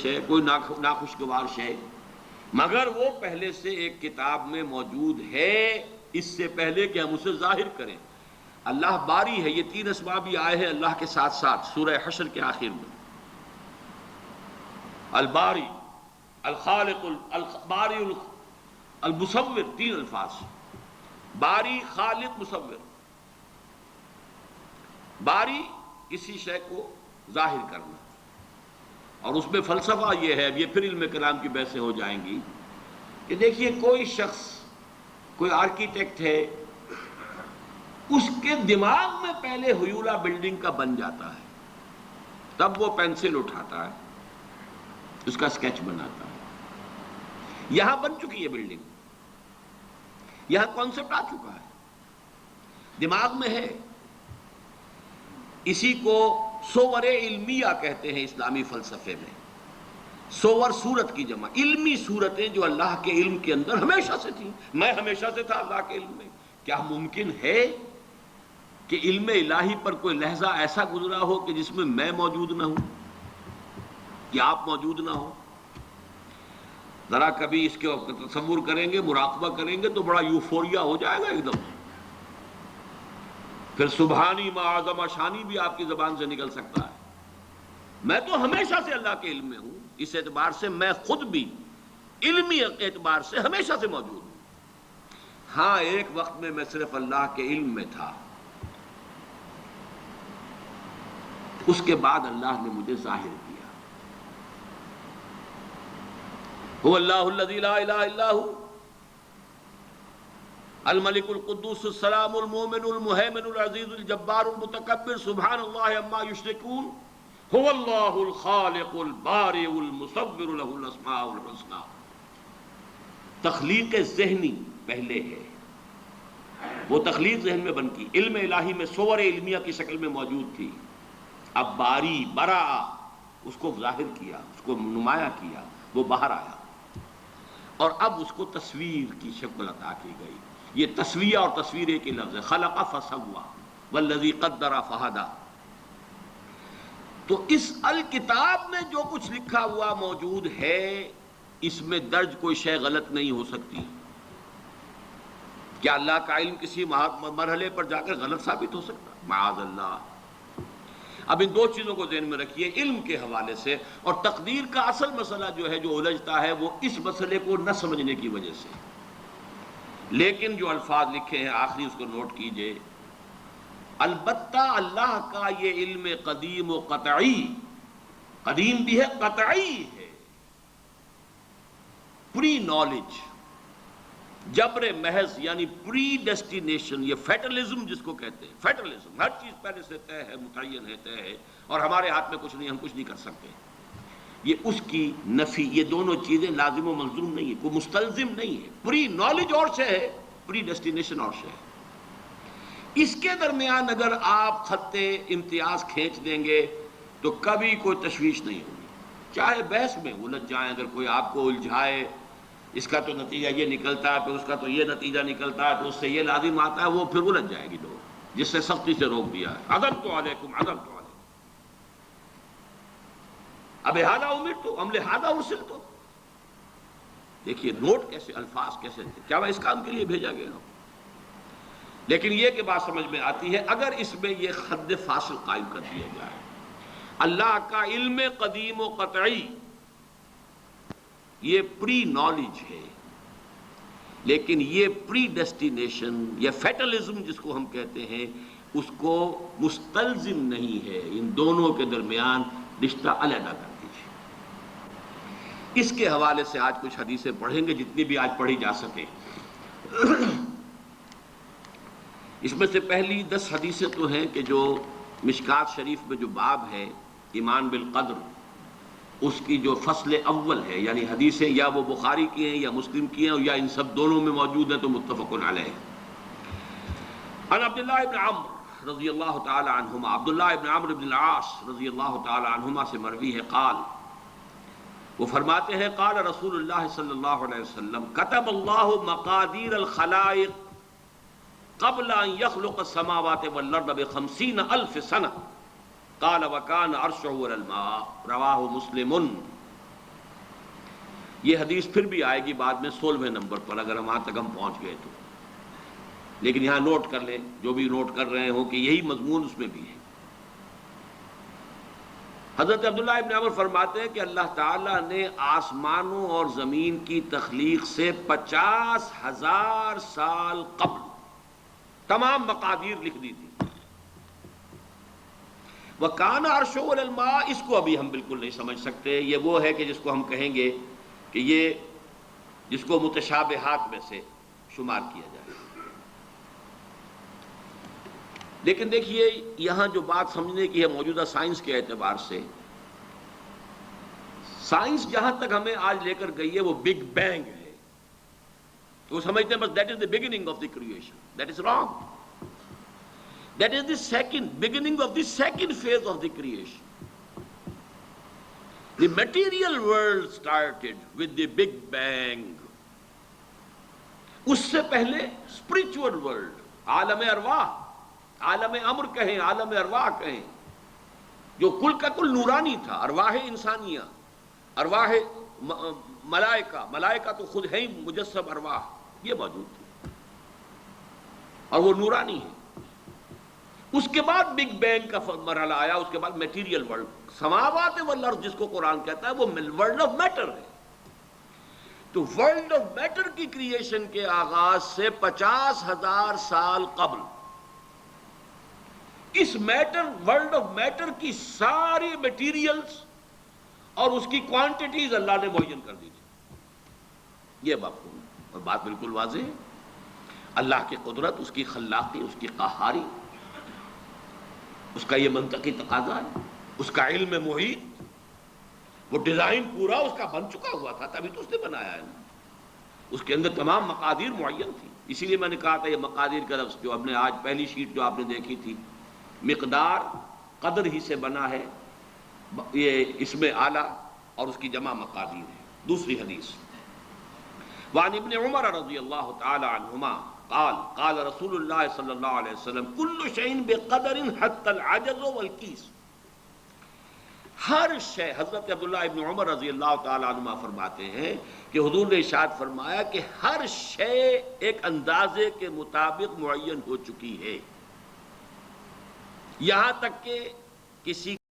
شے، کوئی ناخوشگوار شے، مگر وہ پہلے سے ایک کتاب میں موجود ہے اس سے پہلے کہ ہم اسے ظاہر کریں۔ اللہ باری ہے، یہ 3 اسماء بھی آئے ہیں اللہ کے ساتھ ساتھ سورہ حشر کے آخر میں۔ الباری، الخالق، الباری، المصور، 3 الفاظ، باری، خالق، مصور۔ باری کسی شے کو ظاہر کرنا، اور اس میں فلسفہ یہ ہے، اب یہ پھر علم کلام کی بحثیں ہو جائیں گی کہ دیکھیے کوئی شخص، کوئی آرکیٹیکٹ ہے، اس کے دماغ میں پہلے ہیولہ بلڈنگ کا بن جاتا ہے، تب وہ پینسل اٹھاتا ہے، اس کا سکیچ بناتا ہے۔ یہاں بن چکی ہے بلڈنگ، یہاں کانسیپٹ آ چکا ہے، دماغ میں ہے۔ اسی کو صور علمیہ کہتے ہیں اسلامی فلسفے میں۔ صور صورت کی جمع، علمی صورتیں جو اللہ کے علم کے اندر ہمیشہ سے تھیں۔ میں ہمیشہ سے تھا اللہ کے علم میں۔ کیا ممکن ہے کہ علم الہی پر کوئی لحظہ ایسا گزرا ہو کہ جس میں میں موجود نہ ہوں یا آپ موجود نہ ہو؟ ذرا کبھی اس کے تصور کریں گے، مراقبہ کریں گے تو بڑا یوفوریا ہو جائے گا ایک دم۔ پھر سبحانی ما اعظم شانی بھی آپ کی زبان سے نکل سکتا ہے۔ میں تو ہمیشہ سے اللہ کے علم میں ہوں، اس اعتبار سے میں خود بھی علمی اعتبار سے ہمیشہ سے موجود ہوں۔ ہاں، ایک وقت میں میں صرف اللہ کے علم میں تھا، اس کے بعد اللہ نے مجھے ظاہر کیا۔ هو اللہ الذی لا الہ الا هو الملک القدوس السلام المؤمن المہیمن العزیز الجبار المتکبر سبحان اللہ عما یشرکون هو اللہ الخالق البارئ المصور له الاسماء الحسنى۔ تخلیق ذہنی پہلے ہے، وہ تخلیق ذہن میں بن کی، علم الہی میں صور علمیہ کی شکل میں موجود تھی۔ اب باری، برا، اس کو ظاہر کیا، اس کو نمایاں کیا، وہ باہر آیا، اور اب اس کو تصویر کی شکل عطا کی گئی۔ یہ تصویہ اور تصویر ایک ہی لفظ ہے، خلق فسوی والذی قدر فہدی۔ تو اس الکتاب میں جو کچھ لکھا ہوا موجود ہے، اس میں درج کوئی شے غلط نہیں ہو سکتی۔ کیا اللہ کا علم کسی مرحلے پر جا کر غلط ثابت ہو سکتا؟ معاذ اللہ۔ اب ان 2 چیزوں کو ذہن میں رکھیے علم کے حوالے سے، اور تقدیر کا اصل مسئلہ جو ہے، جو الجھتا ہے، وہ اس مسئلے کو نہ سمجھنے کی وجہ سے۔ لیکن جو الفاظ لکھے ہیں آخری، اس کو نوٹ کیجئے۔ البتہ اللہ کا یہ علم قدیم و قطعی، قدیم بھی ہے، قطعی ہے، پری نالج، جبر محض، یعنی پری ڈیسٹینیشن، یہ فیٹلزم جس کو کہتے ہیں، فیٹلزم، ہر چیز پہلے سے طے ہے، متعین ہے، طے ہے، اور ہمارے ہاتھ میں کچھ نہیں، ہم کچھ نہیں کر سکتے، یہ اس کی نفی۔ یہ دونوں چیزیں لازم و ملزوم نہیں ہے، کوئی مستلزم نہیں ہے۔ پری نالج اور شے ہے، پری ڈیسٹینیشن اور شے ہے۔ اس کے درمیان اگر آپ خط امتیاز کھینچ دیں گے تو کبھی کوئی تشویش نہیں ہوگی، چاہے بحث میں الجھ جائیں، اگر کوئی آپ کو الجھائے، اس کا تو نتیجہ یہ نکلتا ہے، پھر اس کا تو یہ نتیجہ نکلتا ہے، تو اس سے یہ لازم آتا ہے، وہ پھر الجھ جائے گی لوگ، جس سے سختی سے روک دیا ہے۔ عذبت علیکم، عذبت علیکم، اب ہذا امرت، ام لہذا ارسلت۔ دیکھیے نوٹ کیسے، الفاظ کیسے تھے، کیا میں اس کام کے لیے بھیجا گیا ہوں؟ لیکن یہ کہ بات سمجھ میں آتی ہے اگر اس میں یہ حد فاصل قائم کر دیا جائے، اللہ کا علم قدیم و قطعی یہ پری نالج ہے، لیکن یہ پری ڈیسٹینیشن یا فیٹلزم جس کو ہم کہتے ہیں، اس کو مستلزم نہیں ہے۔ ان دونوں کے درمیان رشتہ علیحدہ کر دیجیے۔ اس کے حوالے سے آج کچھ حدیثیں پڑھیں گے، جتنی بھی آج پڑھی جا سکے۔ اس میں سے پہلی 10 حدیثیں تو ہیں کہ جو مشکات شریف میں جو باب ہے ایمان بالقدر، اس کی جو فصل اول ہے، یعنی حدیثیں یا وہ بخاری کی ہیں یا مسلم کی ہیں، یا ان سب دونوں میں موجود ہیں، تو متفق علیہ۔ عن عبداللہ ابن عمرو رضی اللہ تعالی عنہما، عبداللہ ابن عمرو بن العاص رضی اللہ تعالی عنہما سے مروی ہے، قال، وہ فرماتے ہیں، قال رسول اللہ صلی اللہ علیہ وسلم، کتب اللہ مقادیر الخلائق قبل ان يخلق السماوات والارض ب50,000 سنة، قال وكان عرشه على الماء، رواہ مسلم۔ یہ حدیث پھر بھی آئے گی بعد میں 16ویں نمبر پر، اگر وہاں تک ہم پہنچ گئے تو، لیکن یہاں نوٹ کر لیں جو بھی نوٹ کر رہے ہوں کہ یہی مضمون اس میں بھی ہے۔ حضرت عبداللہ ابن عمر فرماتے ہیں کہ اللہ تعالیٰ نے آسمانوں اور زمین کی تخلیق سے 50,000 سال قبل تمام مقادیر لکھ دی تھی۔ وَكَانَ عَرْشُهُ عَلَى الْمَاءِ، اس کو ابھی ہم بالکل نہیں سمجھ سکتے، یہ وہ ہے کہ جس کو ہم کہیں گے کہ یہ جس کو متشابہات میں سے شمار کیا جائے۔ لیکن دیکھیے یہاں جو بات سمجھنے کی ہے موجودہ سائنس کے اعتبار سے، سائنس جہاں تک ہمیں آج لے کر گئی ہے وہ بگ بینگ ہے، تو وہ سمجھتے ہیں بس that is the beginning of the creation. That is wrong. That is the beginning of the second phase of the creation. The material world started with the big bang. اس سے پہلے spiritual world، عالم ارواح، عالم امر کہیں، عالم ارواح کہیں، جو کل کا کل نورانی تھا، ارواح انسانیہ، ارواح ملائکہ، ملائکہ تو خود ہیں مجسم ارواح، یہ موجود تھی اور وہ نورانی ہے۔ اس کے بعد بگ بینگ کا مرحلہ آیا، اس کے بعد میٹیریل ورلڈ، سماوات والارض جس کو قرآن کہتا ہے وہ ورلڈ آف میٹر ہے۔ تو ورلڈ آف میٹر کی کریشن کے آغاز سے 50,000 سال قبل اس میٹر، ورلڈ آف میٹر کی ساری میٹیریلز اور اس کی کوانٹیٹیز اللہ نے معین کر دی تھی۔ یہ مفہوم ہے اور بات بالکل واضح ہے۔ اللہ کی قدرت، اس کی خلاقی، اس کی قہاری، اس کا یہ منطقی تقاضا ہے، اس کا علم محیط، وہ ڈیزائن پورا اس کا بن چکا ہوا تھا، تبھی تو اس نے بنایا ہے نا۔ اس کے اندر تمام مقادیر معین تھی، اسی لیے میں نے کہا تھا یہ مقادیر کا لفظ جو ہم نے آج پہلی شیٹ جو آپ نے دیکھی تھی، مقدار قدر ہی سے بنا ہے، یہ اس میں اعلیٰ اور اس کی جمع مقادیر ہے۔ دوسری حدیث وعن ابن عمر رضی اللہ تعالی عنہما قال قال رسول اللہ صلی اللہ علیہ وسلم کل شیء بقدر حتی العجز والکیس، ہر شے، حضرت عبداللہ ابن عمر رضی اللہ تعالی عنہما فرماتے ہیں کہ حضور نے ارشاد فرمایا کہ ہر شے ایک اندازے کے مطابق معین ہو چکی ہے، یہاں تک کہ کسی